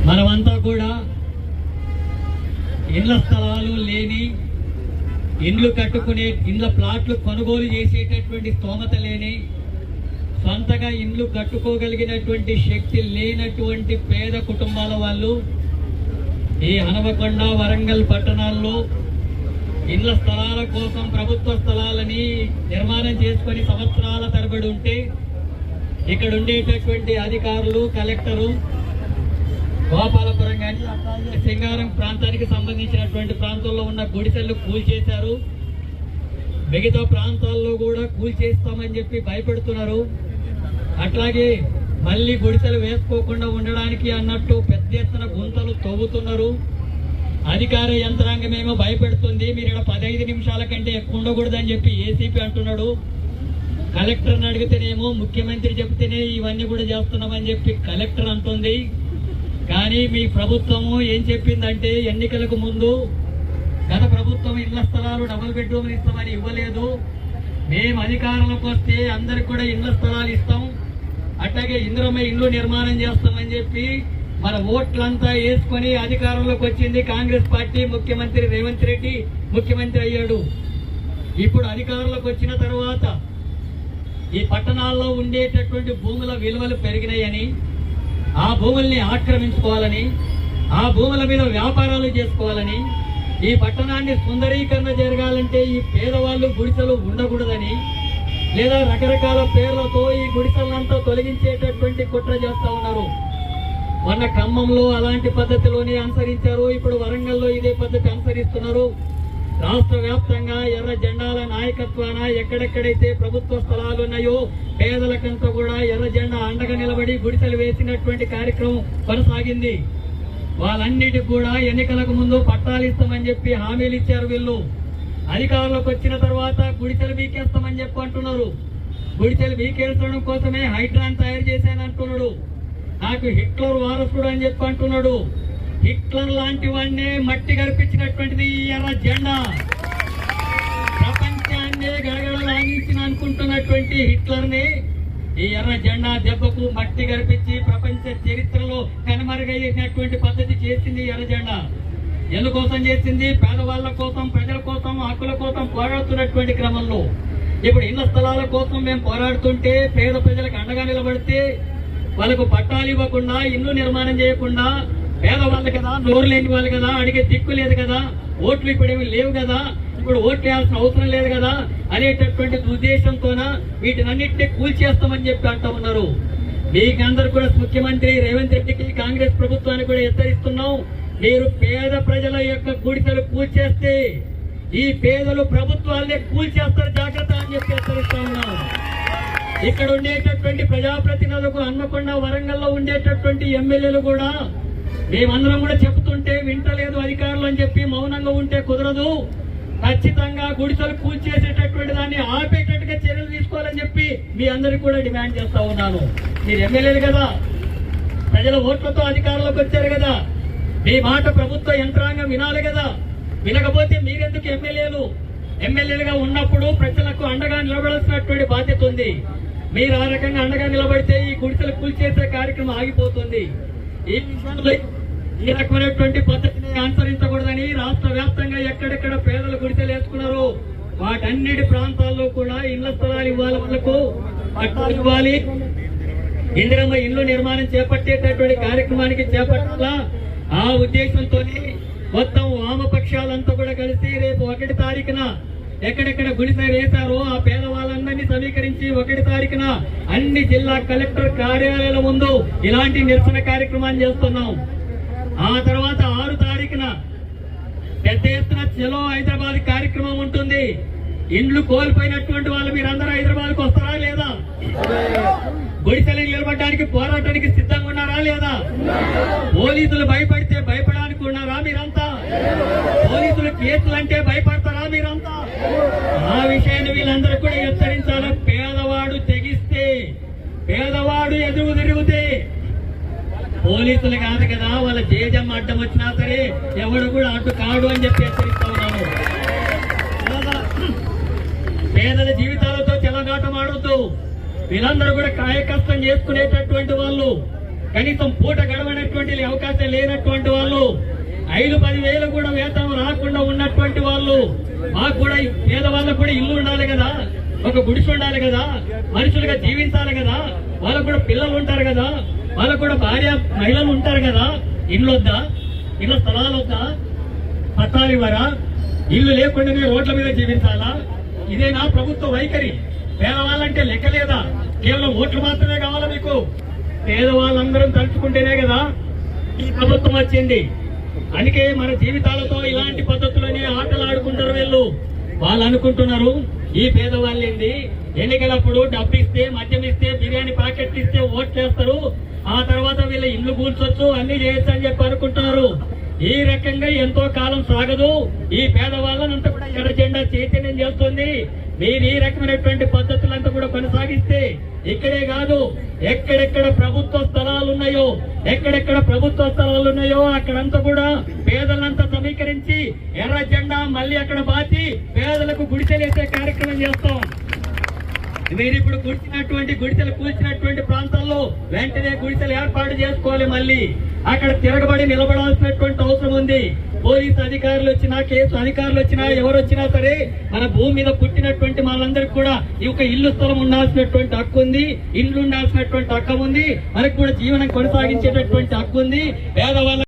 మనమంతా కూడా ఇండ్ల స్థలాలు లేని, ఇండ్లు కట్టుకునే, ఇండ్ల ప్లాట్లు కొనుగోలు చేసేటటువంటి స్తోమత లేని, సొంతగా ఇండ్లు కట్టుకోగలిగినటువంటి శక్తి లేనటువంటి పేద కుటుంబాల వాళ్ళు ఈ హనుమకొండ, వరంగల్ పట్టణాల్లో ఇండ్ల స్థలాల కోసం ప్రభుత్వ స్థలాలని నిర్మాణం చేసుకొని సంవత్సరాల తరబడి ఉంటే ఇక్కడ ఉండేటటువంటి అధికారులు, కలెక్టరు గోపాలపురం కానీ అట్లాగే సింగారం ప్రాంతానికి సంబంధించినటువంటి ప్రాంతంలో ఉన్న గుడిసెలు కూల్చేశారు. మిగతా ప్రాంతాల్లో కూడా కూల్చేస్తామని చెప్పి భయపెడుతున్నారు. అట్లాగే మళ్ళీ గుడిసెలు వేసుకోకుండా ఉండడానికి అన్నట్టు పెద్ద ఎత్తున గుంతలు తవ్వుతున్నారు. అధికార యంత్రాంగమేమో భయపెడుతుంది, మీరు ఇక్కడ 15 నిమిషాల కంటే ఎక్కువ ఉండకూడదని చెప్పి ఏసీపీ అంటున్నాడు. కలెక్టర్ని అడిగితేనేమో ముఖ్యమంత్రి చెప్తేనే ఇవన్నీ కూడా చేస్తున్నామని చెప్పి కలెక్టర్ అంటుంది. కానీ మీ ప్రభుత్వము ఏం చెప్పిందంటే ఎన్నికలకు ముందు గత ప్రభుత్వం ఇళ్ల స్థలాలు డబుల్ బెడ్రూమ్లు ఇస్తామని ఇవ్వలేదు. మేము అధికారంలోకి వస్తే అందరికి కూడా ఇళ్ల స్థలాలు ఇస్తాం, అట్లాగే ఇంద్రమ్మ ఇల్లు నిర్మాణం చేస్తామని చెప్పి మన ఓట్లంతా వేసుకొని అధికారంలోకి వచ్చింది కాంగ్రెస్ పార్టీ. ముఖ్యమంత్రి రేవంత్ రెడ్డి ముఖ్యమంత్రి అయ్యాడు. ఇప్పుడు అధికారంలోకి వచ్చిన తర్వాత ఈ పట్టణాల్లో ఉండేటటువంటి భూముల విలువలు పెరిగినాయని, ఆ భూముల్ని ఆక్రమించుకోవాలని, ఆ భూముల మీద వ్యాపారాలు చేసుకోవాలని, ఈ పట్టణాన్ని సుందరీకరణ జరగాలంటే ఈ పేదవాళ్ళు గుడిసెలు ఉండకూడదని, లేదా రకరకాల పేర్లతో ఈ గుడిసెలంతా తొలగించేటటువంటి కుట్ర చేస్తా ఉన్నారు. మొన్న ఖమ్మంలో అలాంటి పద్ధతిలోనే అనుసరించారు. ఇప్పుడు వరంగల్లో ఇదే పద్ధతి అనుసరిస్తున్నారు. రాష్ట్ర వ్యాప్తంగా ఎర్ర జెండాల నాయకత్వాన ఎక్కడెక్కడైతే ప్రభుత్వ స్థలాలు ఉన్నాయో పేదలకంతా కూడా ఎర్ర జెండా అండగా నిలబడి గుడిసెలు వేసినటువంటి కార్యక్రమం కొనసాగింది. వాళ్ళన్నిటికి కూడా ఎన్నికలకు ముందు పట్టాలు ఇస్తామని చెప్పి హామీలు ఇచ్చారు. వీళ్ళు అధికారంలోకి వచ్చిన తర్వాత గుడిసెలు బీకేస్తామని చెప్పి అంటున్నారు. గుడిసెలు బీకేల్చడం కోసమే హైడ్రాన్ తయారు చేశానంటున్నాడు. నాకు హిట్లర్ వారసుడు అని చెప్పి అంటున్నాడు. హిట్లర్ లాంటి వాడినే మట్టి గర్పించినటువంటిది ఈ ఎర్ర జెండా. ప్రపంచాన్నే గడగడలాగించిన అనుకుంటున్నటువంటి హిట్లర్ని ఈ ఎర్ర జెండా దెబ్బకు మట్టి గర్పించి ప్రపంచ చరిత్రలో కనుమరుగైనటువంటి పద్ధతి చేసింది ఎర్ర జెండా. ఎందుకోసం చేసింది? పేదవాళ్ల కోసం, ప్రజల కోసం, హక్కుల కోసం పోరాడుతున్నటువంటి క్రమంలో ఇప్పుడు ఇళ్ల స్థలాల కోసం మేము పోరాడుతుంటే, పేద ప్రజలకు అండగా నిలబడితే వాళ్ళకు పట్టాలు ఇవ్వకుండా, ఇల్లు నిర్మాణం చేయకుండా, పేదవాళ్ళు కదా, నోరు లేని వాళ్ళు కదా, అడిగే దిక్కు లేదు కదా, ఓట్లు ఇప్పుడేమి లేవు కదా, ఇప్పుడు ఓట్లు వేయాల్సిన అవసరం లేదు కదా అనేటటువంటి ఉద్దేశంతోన వీటినన్నింటినీ కూల్చేస్తామని చెప్పి అంటూ ఉన్నారు. మీకందరూ కూడా ముఖ్యమంత్రి రేవంత్ రెడ్డికి, కాంగ్రెస్ ప్రభుత్వానికి కూడా హెచ్చరిస్తున్నాం. మీరు పేద ప్రజల యొక్క గుడిసెలు కూల్చేస్తే ఈ పేదలు ప్రభుత్వాలనే కూల్చేస్తారు, జాగ్రత్త అని చెప్పి హెచ్చరిస్తా ఉన్నాం. ఇక్కడ ఉండేటటువంటి ప్రజాప్రతినిధులకు, హన్మకొండ, వరంగల్లో ఉండేటటువంటి ఎమ్మెల్యేలు కూడా మేమందరం కూడా చెప్తుంటే వింటలేదు అధికారులు అని చెప్పి మౌనంగా ఉంటే కుదరదు. ఖచ్చితంగా గుడిసెలు కూల్చేసేటటువంటి దాన్ని ఆపేటట్టుగా చర్యలు తీసుకోవాలని చెప్పి మీ అందరికీ కూడా డిమాండ్ చేస్తా ఉన్నాను. మీరు ఎమ్మెల్యేలు కదా, ప్రజల ఓట్లతో అధికారంలోకి వచ్చారు కదా, మీ మాట ప్రభుత్వ యంత్రాంగం వినాలి కదా. వినకపోతే మీరెందుకు ఎమ్మెల్యేలుగా ఉన్నప్పుడు ప్రజలకు అండగా నిలబడాల్సినటువంటి బాధ్యత ఉంది. మీరు ఆ రకంగా అండగా నిలబడితే ఈ గుడిసెలు కూల్చేసే కార్యక్రమం ఆగిపోతుంది. ఈ విషయంలో ఈ రకమైనటువంటి పద్ధతిని అనుసరించకూడదని రాష్ట్ర వ్యాప్తంగా ఎక్కడెక్కడ పేదలు గుడిసెలు వేసుకున్నారో వాటన్నిటి ప్రాంతాల్లో కూడా ఇళ్ల స్థలాలు ఇవ్వాలి, వాళ్లకు పట్టాలు ఇవ్వాలి. ఇందిరమ్మ ఇల్లు నిర్మాణం చేపట్టేటటువంటి కార్యక్రమానికి చేపట్టాలా. ఆ ఉద్దేశంతోనే మొత్తం వామపక్షాలంతా కూడా కలిసి రేపు 1 తారీఖున ఎక్కడెక్కడ గుడిసె వేశారో ఆ పేదవాళ్ళందరినీ సమీకరించి 1 తారీఖున అన్ని జిల్లా కలెక్టర్ కార్యాలయాల ముందు ఇలాంటి నిరసన కార్యక్రమాన్ని చేస్తున్నాం. ఆ తర్వాత 6 తారీఖున పెద్ద ఎత్తున చలో హైదరాబాద్ కార్యక్రమం ఉంటుంది. ఇండ్లు కోల్పోయినటువంటి వాళ్ళు మీరందరూ హైదరాబాద్కు వస్తారా లేదా? గుడిసెలు నిలబడడానికి పోరాటానికి సిద్ధంగా ఉన్నారా లేదా? పోలీసులు భయపడితే భయపడడానికి ఉన్నారా మీరంతా? పోలీసులు కేసులు అంటే భయపడతారా మీరంతా? ఆ విషయాన్ని వీళ్ళందరూ కూడా హెచ్చరించాలి. పేదవాడు తెగిస్తే, పేదవాడు ఎదురు తిరిగితే పోలీసులు కాదు కదా, వాళ్ళ జేజమ్మ అడ్డం వచ్చినా సరే ఎవడు కూడా అడ్డు కాడు అని చెప్పి హెచ్చరిస్తా ఉన్నాను. పేదల జీవితాలతో చెలగాటం ఆడుతూ వీళ్ళందరూ కూడా కాయకష్టం చేసుకునేటటువంటి వాళ్ళు కనీసం పూట గడవనటువంటి అవకాశం లేనటువంటి వాళ్ళు 5-10 వేలు కూడా వేతనం రాకుండా ఉన్నటువంటి వాళ్ళు, మాకు కూడా పేదవాళ్ళకు కూడా ఇల్లు ఉండాలి కదా, ఒక గుడిసె ఉండాలి కదా, మనుషులుగా జీవించాలి కదా, వాళ్ళకు కూడా పిల్లలు ఉంటారు కదా, వాళ్ళకు కూడా భార్య మహిళలు ఉంటారు కదా, ఇల్లు వద్దా, ఇళ్ళ స్థలాలు వద్దా, పట్టాలు ఇవ్వరా, ఇల్లు లేకుండానే రోడ్ల మీద జీవించాలా? ఇదేనా ప్రభుత్వ వైఖరి? పేదవాళ్ళంటే లెక్క లేదా? కేవలం ఓట్లు మాత్రమే కావాలా మీకు? పేదవాళ్ళందరం తలుచుకుంటేనే కదా ఈ ప్రభుత్వం వచ్చింది. అందుకే మన జీవితాలతో ఇలాంటి పద్ధతులని ఆటలు ఆడుకుంటారు వీళ్ళు. వాళ్ళు అనుకుంటున్నారు ఈ పేదవాళ్ళేంది, ఎన్నికలప్పుడు డబ్బు ఇస్తే, మద్యం ఇస్తే, బిర్యానీ ప్యాకెట్ ఇస్తే ఓట్ చేస్తారు, ఆ తర్వాత వీళ్ళ ఇల్లు కూల్చొచ్చు, అన్ని చేయొచ్చు అని చెప్పి అనుకుంటున్నారు. ఈ రకంగా ఎంతో కాలం సాగదు. ఈ పేదవాళ్ళనంతా కూడా ఎర్ర జెండా చైతన్యం చేస్తుంది. మీరు ఈ రకమైనటువంటి పద్ధతులంతా కూడా కొనసాగిస్తే ఇక్కడే కాదు, ఎక్కడెక్కడ ప్రభుత్వ స్థలాలు ఉన్నాయో అక్కడంతా కూడా పేదలంతా సమీకరించి ఎర్ర జెండా మళ్ళీ అక్కడ బాచి పేదలకు గుడిసెలేసే కార్యక్రమం చేస్తాం. మీరు ఇప్పుడు గుడిసెలు కూల్చినటువంటి ప్రాంతాల్లో వెంటనే గుడిసెలు ఏర్పాటు చేసుకోవాలి. మళ్ళీ అక్కడ తిరగబడి నిలబడాల్సినటువంటి అవసరం ఉంది. పోలీసు అధికారులు వచ్చినా, కేసు అధికారులు వచ్చినా, ఎవరు వచ్చినా సరే మన భూమి మీద పుట్టినటువంటి వాళ్ళందరికీ కూడా ఈ యొక్క ఇల్లు స్థలం ఉండాల్సినటువంటి హక్కు ఉంది, ఇల్లు ఉండాల్సినటువంటి హక్కు ఉంది, మనకు కూడా జీవనం కొనసాగించేటటువంటి హక్కు ఉంది. పేదవాళ్ళ